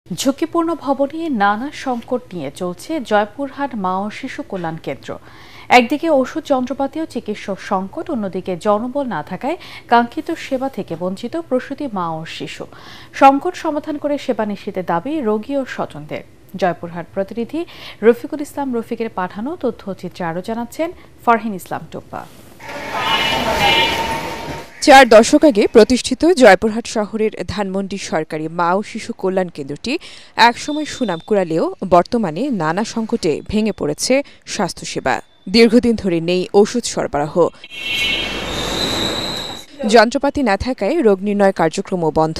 ঝুঁকিপূর্ণ ভবনে নানা সংকট নিয়ে চলছে জয়পুরহাট মা ও শিশু কল্যাণ কেন্দ্র। একদিকে ওষুধ যন্ত্রপাতি ও চিকিৎসক সংকট, অন্যদিকে জনবল না থাকায় কাঙ্ক্ষিত সেবা থেকে বঞ্চিত প্রসূতি মা ও শিশু। সংকট সমাধান করে সেবা নিশ্চিতের দাবি রোগী ও স্বজনদের। জয়পুরহাট প্রতিনিধি রফিকুল ইসলাম রফিকের পাঠানো তথ্যচিত্রে আরও জানাচ্ছেন ফারহিন ইসলাম টুপ্পা। 4 দশক আগে প্রতিষ্ঠিত জয়পুরহাট শহরের ধানমন্ডি সরকারি মা ও শিশু কল্যাণ কেন্দ্রটি একসময় সুনাম কুড়ালেও বর্তমানে নানা সংকটে ভেঙে পড়েছে স্বাস্থ্যসেবা। দীর্ঘদিন ধরে নেই ওষুধ সরবরাহ, যন্ত্রপাতি না থাকায় রোগ নির্ণয় কার্যক্রমও বন্ধ,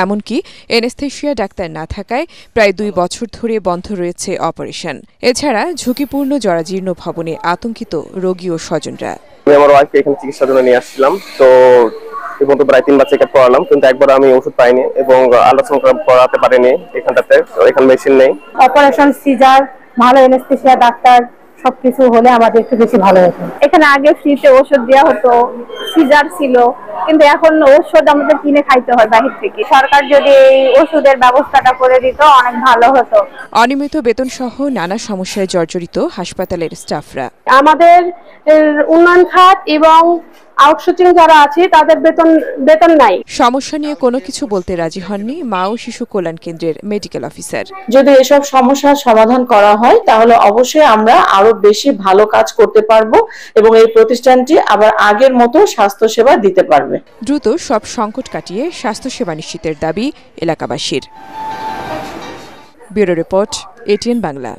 এমনকি এনেস্থেশিয়া ডাক্তার না থাকায় প্রায় 2 বছর ধরে বন্ধ রয়েছে অপারেশন। এছাড়া ঝুঁকিপূর্ণ জরাজীর্ণ ভবনে আতঙ্কিত রোগী ও স্বজনরা। আমি আমার ওয়াইফকে এখানে চিকিৎসার জন্য নিয়ে আসছিলাম, তো এই পর্যন্ত প্রায় 3 বার চেক আপ করালাম, কিন্তু একবার আমি ওষুধ পাইনি এবং আল্ট্রাসাউন্ড করাতে পারিনি এখানটাতে। এখানে মেশিন নেই। অপারেশন, সিজার, ভালো এনেস্থেশিয়া ডাক্তার সবকিছু হলে আমাদের একটু বেশি ভালো হতো। এখানে আগে ফ্রিতে ওষুধ দেওয়া হতো, সিজার ছিল, কিন্তু এখন ওষুধ আমাদের কিনে খাইতে হয় বাহির থেকে। সরকার যদি এই ওষুধের ব্যবস্থাটা করে দিত অনেক ভালো হতো। অনিয়মিত বেতন সহ নানা সমস্যায় জর্জরিত হাসপাতালের স্টাফরা। আমাদের উন্নয়ন খাত এবং আউটসোর্সিং যারা আছে তাদের বেতন নাই। সমস্যা নিয়ে কোনো কিছু বলতে রাজি হননি মা ও শিশু কল্যাণ কেন্দ্রের মেডিকেল অফিসার। যদি এসব সমস্যার সমাধান করা হয় তাহলে অবশ্যই আমরা আরো বেশি ভালো কাজ করতে পারবো এবং এই প্রতিষ্ঠানটি আবার আগের মতো স্বাস্থ্যসেবা দিতে পারবে। দ্রুত সব সংকট কাটিয়ে স্বাস্থ্যসেবা নিশ্চিতের দাবি এলাকাবাসীর। Bureau report, ATN Bangla.